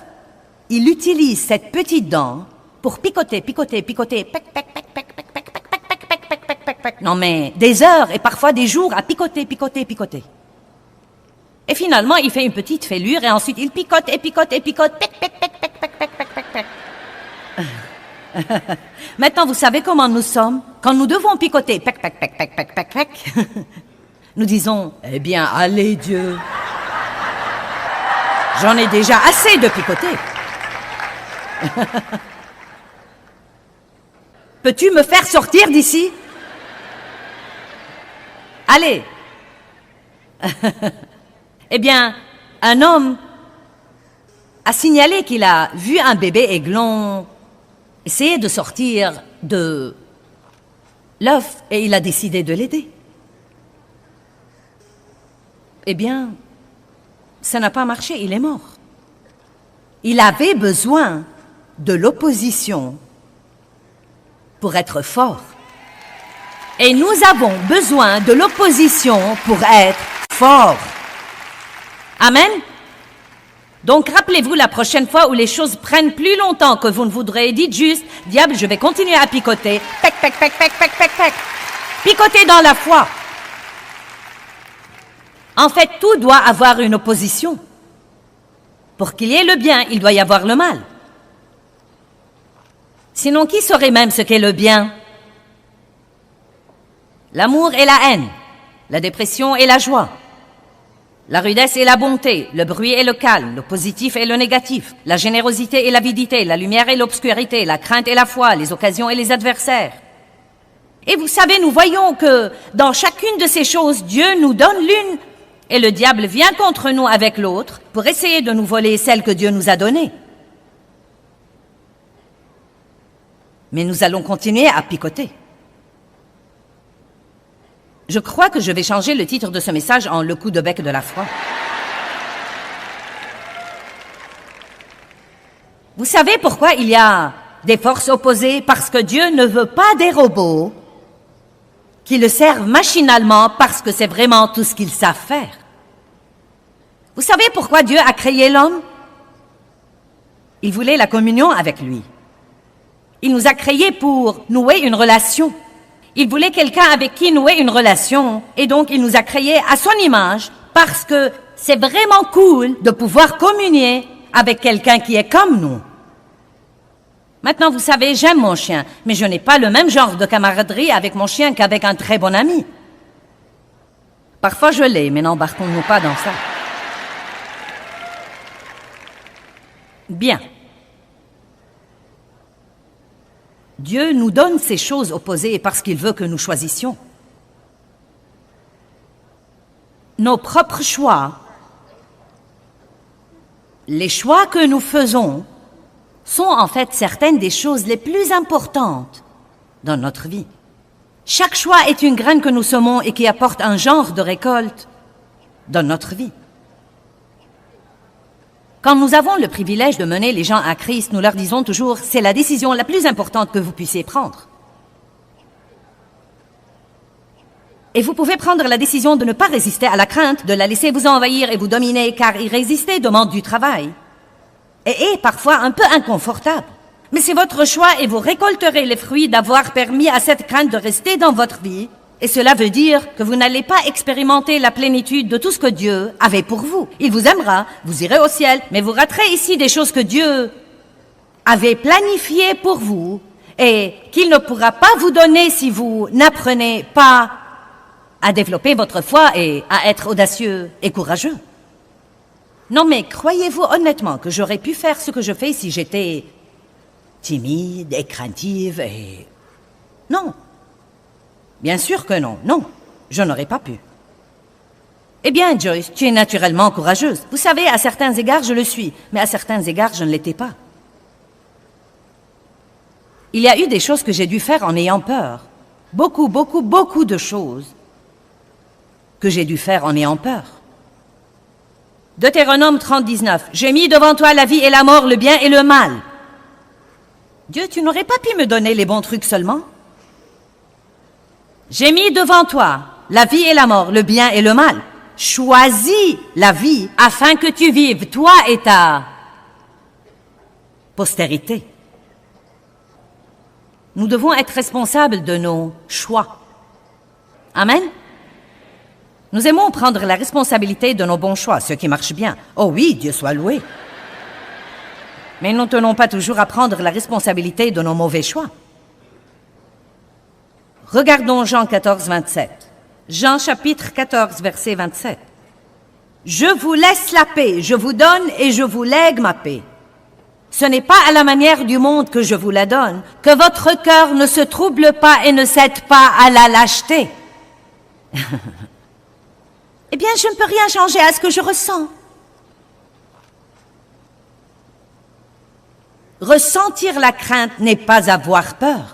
il utilise cette petite dent pour picoter, picoter, picoter, pec, pec, pec, pec, pec, pec, pec, pec, pec, pec, pec, pec, pec, pec. Non mais des heures et parfois des jours à picoter, picoter, picoter. Et finalement, il fait une petite fêlure et ensuite il picote et picote et picote, pec, pec, pec, pec, pec, pec, pec, pec, pec. Maintenant, vous savez comment nous sommes? Quand nous devons picoter, pec, pec, pec, pec, pec, pec, pec, nous disons, eh bien, allez Dieu. J'en ai déjà assez de picoter. Peux-tu me faire sortir d'ici? Allez. Eh bien, un homme a signalé qu'il a vu un bébé aiglon essayer de sortir de l'œuf et il a décidé de l'aider. Eh bien, ça n'a pas marché, il est mort. Il avait besoin de l'opposition pour être fort. Et nous avons besoin de l'opposition pour être forts. Amen. Donc rappelez-vous la prochaine fois où les choses prennent plus longtemps que vous ne voudrez, dites juste, diable, je vais continuer à picoter. Pec, pec, pec, pec, pec, pec, pec. Picoter dans la foi. En fait, tout doit avoir une opposition. Pour qu'il y ait le bien, il doit y avoir le mal. Sinon, qui saurait même ce qu'est le bien? L'amour et la haine, la dépression et la joie, la rudesse et la bonté, le bruit et le calme, le positif et le négatif, la générosité et l'avidité, la lumière et l'obscurité, la crainte et la foi, les occasions et les adversaires. Et vous savez, nous voyons que dans chacune de ces choses, Dieu nous donne l'une et le diable vient contre nous avec l'autre pour essayer de nous voler celle que Dieu nous a donnée. Mais nous allons continuer à picoter. Je crois que je vais changer le titre de ce message en « Le coup de bec de la foi ». Vous savez pourquoi il y a des forces opposées? Parce que Dieu ne veut pas des robots qui le servent machinalement parce que c'est vraiment tout ce qu'ils savent faire. Vous savez pourquoi Dieu a créé l'homme? Il voulait la communion avec lui. Il nous a créés pour nouer une relation. Il voulait quelqu'un avec qui nouer une relation. Et donc, il nous a créés à son image parce que c'est vraiment cool de pouvoir communier avec quelqu'un qui est comme nous. Maintenant, vous savez, j'aime mon chien, mais je n'ai pas le même genre de camaraderie avec mon chien qu'avec un très bon ami. Parfois, je l'ai, mais n'embarquons-nous pas dans ça. Bien. Dieu nous donne ces choses opposées parce qu'il veut que nous choisissions. Nos propres choix, les choix que nous faisons, sont en fait certaines des choses les plus importantes dans notre vie. Chaque choix est une graine que nous semons et qui apporte un genre de récolte dans notre vie. Quand nous avons le privilège de mener les gens à Christ, nous leur disons toujours, c'est la décision la plus importante que vous puissiez prendre. Et vous pouvez prendre la décision de ne pas résister à la crainte, de la laisser vous envahir et vous dominer, car y résister demande du travail et est parfois un peu inconfortable. Mais c'est votre choix et vous récolterez les fruits d'avoir permis à cette crainte de rester dans votre vie. Et cela veut dire que vous n'allez pas expérimenter la plénitude de tout ce que Dieu avait pour vous. Il vous aimera, vous irez au ciel, mais vous raterez ici des choses que Dieu avait planifiées pour vous et qu'il ne pourra pas vous donner si vous n'apprenez pas à développer votre foi et à être audacieux et courageux. Non, mais croyez-vous honnêtement que j'aurais pu faire ce que je fais si j'étais timide et craintive et... Non. Bien sûr que non. Non, je n'aurais pas pu. Eh bien, Joyce, tu es naturellement courageuse. Vous savez, à certains égards, je le suis, mais à certains égards, je ne l'étais pas. Il y a eu des choses que j'ai dû faire en ayant peur. Beaucoup, beaucoup, beaucoup de choses que j'ai dû faire en ayant peur. Deutéronome 30:19. J'ai mis devant toi la vie et la mort, le bien et le mal. Dieu, tu n'aurais pas pu me donner les bons trucs seulement? J'ai mis devant toi la vie et la mort, le bien et le mal. Choisis la vie afin que tu vives, toi et ta postérité. Nous devons être responsables de nos choix. Amen. Nous aimons prendre la responsabilité de nos bons choix, ce qui marche bien. Oh oui, Dieu soit loué. Mais nous ne tenons pas toujours à prendre la responsabilité de nos mauvais choix. Regardons Jean 14, 27. Jean chapitre 14, verset 27. Je vous laisse la paix, je vous donne et je vous lègue ma paix. Ce n'est pas à la manière du monde que je vous la donne, que votre cœur ne se trouble pas et ne cède pas à la lâcheté. Eh bien, je ne peux rien changer à ce que je ressens. Ressentir la crainte n'est pas avoir peur.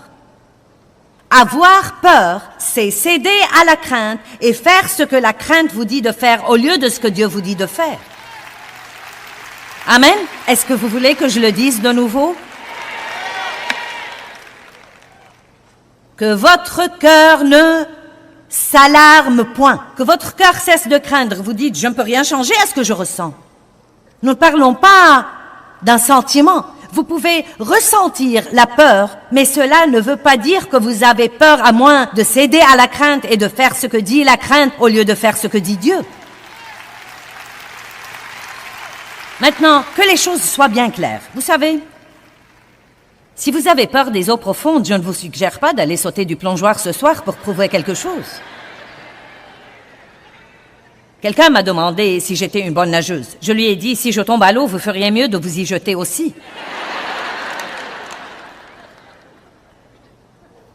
Avoir peur, c'est céder à la crainte et faire ce que la crainte vous dit de faire au lieu de ce que Dieu vous dit de faire. Amen. Est-ce que vous voulez que je le dise de nouveau? Que votre cœur ne s'alarme point. Que votre cœur cesse de craindre. Vous dites, je ne peux rien changer à ce que je ressens. Nous ne parlons pas d'un sentiment. Vous pouvez ressentir la peur, mais cela ne veut pas dire que vous avez peur à moins de céder à la crainte et de faire ce que dit la crainte au lieu de faire ce que dit Dieu. Maintenant, que les choses soient bien claires. Vous savez, si vous avez peur des eaux profondes, je ne vous suggère pas d'aller sauter du plongeoir ce soir pour prouver quelque chose. Quelqu'un m'a demandé si j'étais une bonne nageuse. Je lui ai dit, si je tombe à l'eau, vous feriez mieux de vous y jeter aussi.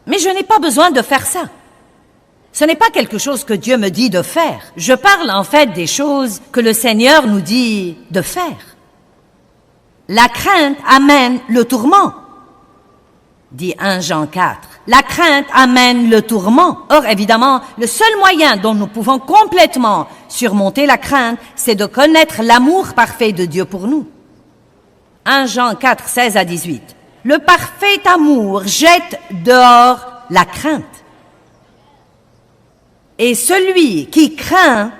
Mais je n'ai pas besoin de faire ça. Ce n'est pas quelque chose que Dieu me dit de faire. Je parle en fait des choses que le Seigneur nous dit de faire. La crainte amène le tourment, dit 1 Jean 4. La crainte amène le tourment. Or, évidemment, le seul moyen dont nous pouvons complètement surmonter la crainte, c'est de connaître l'amour parfait de Dieu pour nous. 1 Jean 4, 16 à 18. Le parfait amour jette dehors la crainte. Et celui qui craint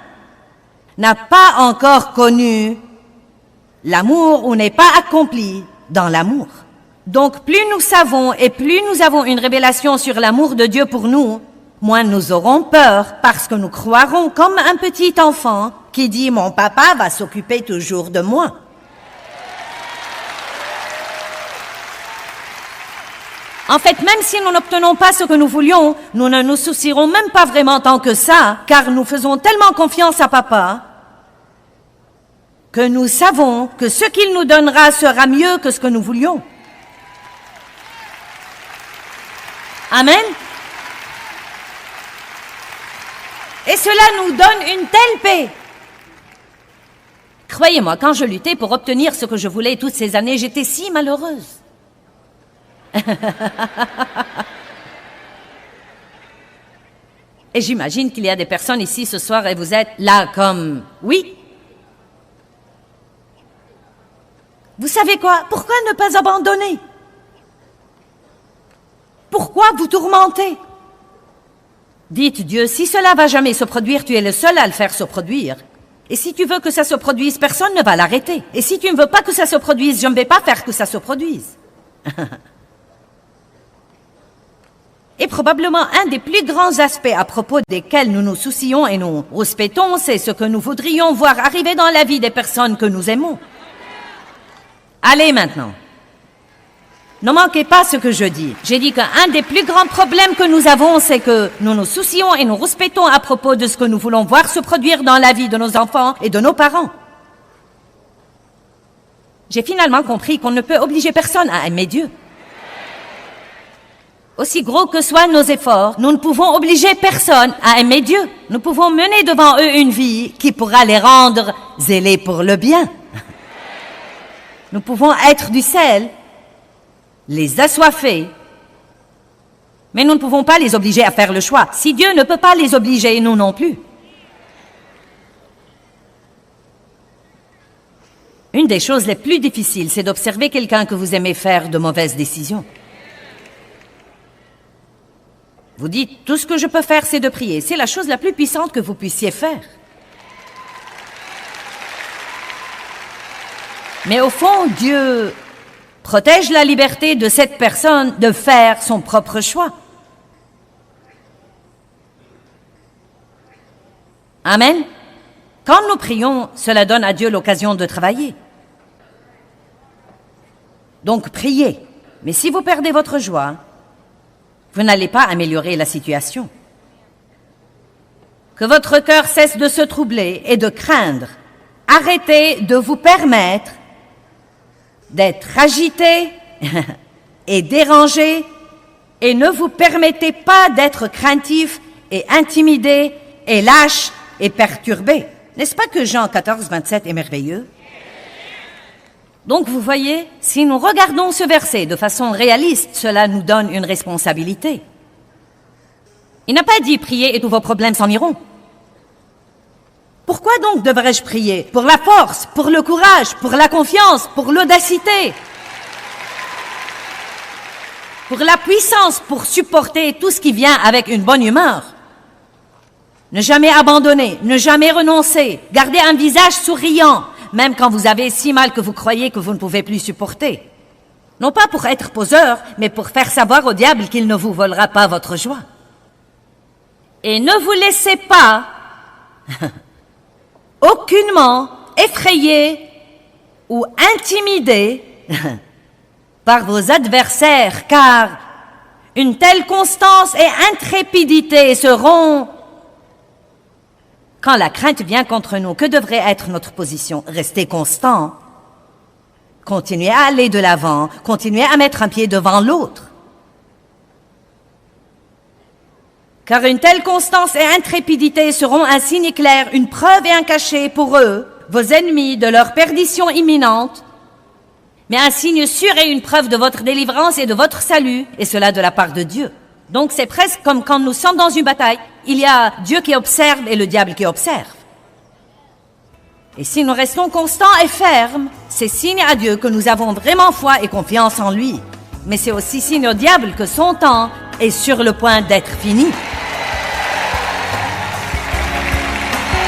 n'a pas encore connu l'amour ou n'est pas accompli dans l'amour. Donc, plus nous savons et plus nous avons une révélation sur l'amour de Dieu pour nous, moins nous aurons peur parce que nous croirons comme un petit enfant qui dit « Mon papa va s'occuper toujours de moi ». En fait, même si nous n'obtenons pas ce que nous voulions, nous ne nous soucierons même pas vraiment tant que ça, car nous faisons tellement confiance à papa que nous savons que ce qu'il nous donnera sera mieux que ce que nous voulions. Amen. Et cela nous donne une telle paix. Croyez-moi, quand je luttais pour obtenir ce que je voulais toutes ces années, j'étais si malheureuse. Et j'imagine qu'il y a des personnes ici ce soir et vous êtes là comme... Oui. Vous savez quoi? Pourquoi ne pas abandonner? Pourquoi vous tourmenter? Dites Dieu, si cela va jamais se produire, tu es le seul à le faire se produire. Et si tu veux que ça se produise, personne ne va l'arrêter. Et si tu ne veux pas que ça se produise, je ne vais pas faire que ça se produise. Et probablement un des plus grands aspects à propos desquels nous nous soucions et nous respectons, c'est ce que nous voudrions voir arriver dans la vie des personnes que nous aimons. Allez maintenant. Ne manquez pas ce que je dis. J'ai dit qu'un des plus grands problèmes que nous avons, c'est que nous nous soucions et nous respectons à propos de ce que nous voulons voir se produire dans la vie de nos enfants et de nos parents. J'ai finalement compris qu'on ne peut obliger personne à aimer Dieu. Aussi gros que soient nos efforts, nous ne pouvons obliger personne à aimer Dieu. Nous pouvons mener devant eux une vie qui pourra les rendre zélés pour le bien. Nous pouvons être du sel, les assoiffer, mais nous ne pouvons pas les obliger à faire le choix. Si Dieu ne peut pas les obliger, nous non plus. Une des choses les plus difficiles, c'est d'observer quelqu'un que vous aimez faire de mauvaises décisions. Vous dites, tout ce que je peux faire, c'est de prier. C'est la chose la plus puissante que vous puissiez faire. Mais au fond, Dieu protège la liberté de cette personne de faire son propre choix. Amen. Quand nous prions, cela donne à Dieu l'occasion de travailler. Donc priez. Mais si vous perdez votre joie, vous n'allez pas améliorer la situation. Que votre cœur cesse de se troubler et de craindre. Arrêtez de vous permettre d'être agité et dérangé et ne vous permettez pas d'être craintif et intimidé et lâche et perturbé. N'est-ce pas que Jean 14, 27 est merveilleux? Donc vous voyez, si nous regardons ce verset de façon réaliste, cela nous donne une responsabilité. Il n'a pas dit priez et tous vos problèmes s'en iront. Pourquoi donc devrais-je prier? Pour la force, pour le courage, pour la confiance, pour l'audacité, pour la puissance, pour supporter tout ce qui vient avec une bonne humeur. Ne jamais abandonner, ne jamais renoncer, garder un visage souriant, même quand vous avez si mal que vous croyez que vous ne pouvez plus supporter. Non pas pour être poseur, mais pour faire savoir au diable qu'il ne vous volera pas votre joie. Et ne vous laissez pas aucunement effrayé ou intimidé par vos adversaires, car une telle constance et intrépidité seront... Quand la crainte vient contre nous, que devrait être notre position? Rester constant, continuer à aller de l'avant, continuer à mettre un pied devant l'autre. Car une telle constance et intrépidité seront un signe clair, une preuve et un cachet pour eux, vos ennemis, de leur perdition imminente, mais un signe sûr et une preuve de votre délivrance et de votre salut, et cela de la part de Dieu. Donc c'est presque comme quand nous sommes dans une bataille, il y a Dieu qui observe et le diable qui observe. Et si nous restons constants et fermes, c'est signe à Dieu que nous avons vraiment foi et confiance en lui. Mais c'est aussi signe au diable que son temps est sur le point d'être fini.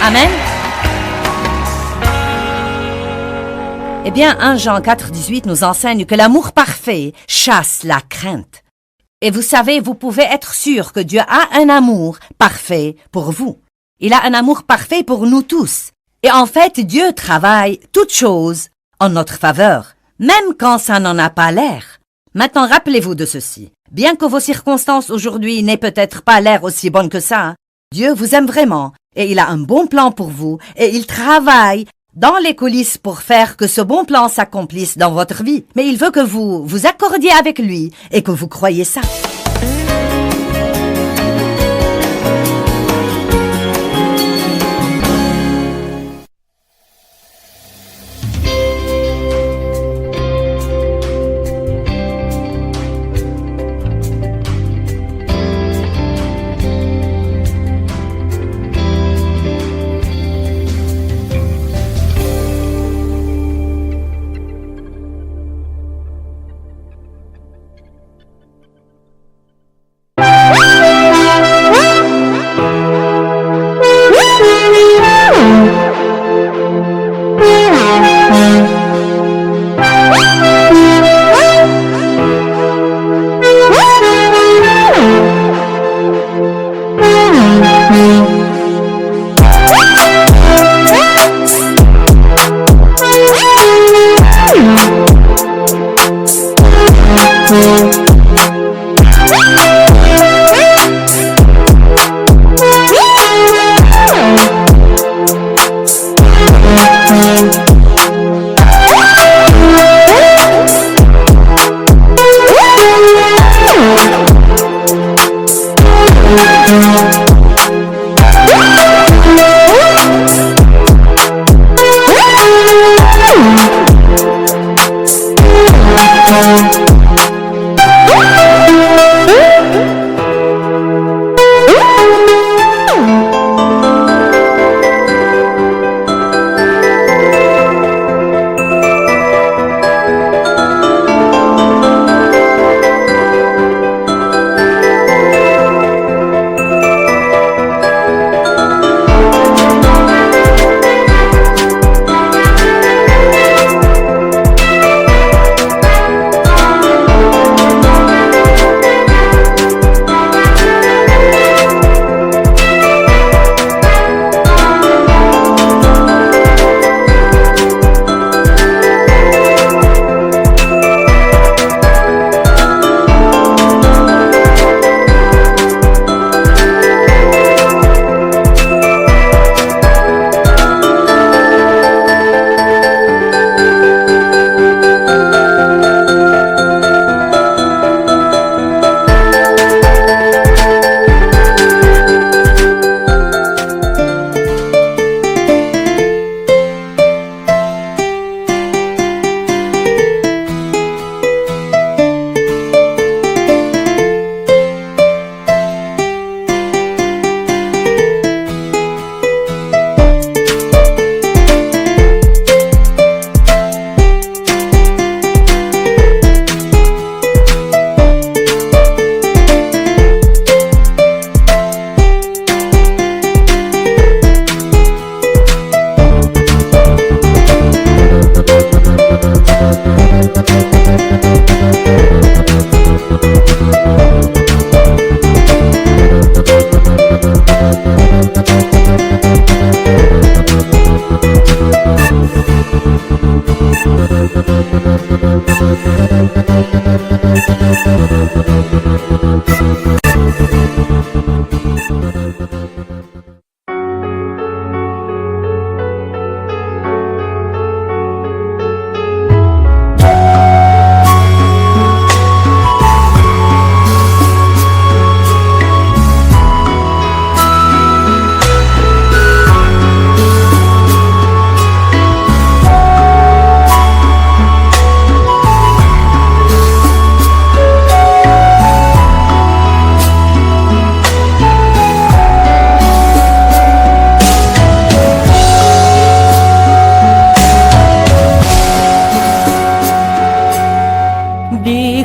Amen. Eh bien, 1 Jean 4, 18 nous enseigne que l'amour parfait chasse la crainte. Et vous savez, vous pouvez être sûr que Dieu a un amour parfait pour vous. Il a un amour parfait pour nous tous. Et en fait, Dieu travaille toutes choses en notre faveur, même quand ça n'en a pas l'air. Maintenant, rappelez-vous de ceci. Bien que vos circonstances aujourd'hui n'aient peut-être pas l'air aussi bonnes que ça, Dieu vous aime vraiment et il a un bon plan pour vous et il travaille dans les coulisses pour faire que ce bon plan s'accomplisse dans votre vie. Mais il veut que vous vous accordiez avec lui et que vous croyiez ça.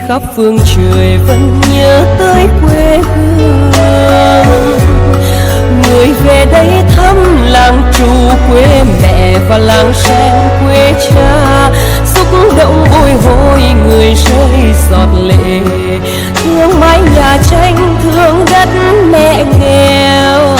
khắp phương trời vẫn nhớ tới quê hương. Người về đây thăm làng Trù quê mẹ và làng Sen quê cha, xúc động bồi hồi người rơi giọt lệ. Thương mái nhà tranh, thương đất mẹ nghèo,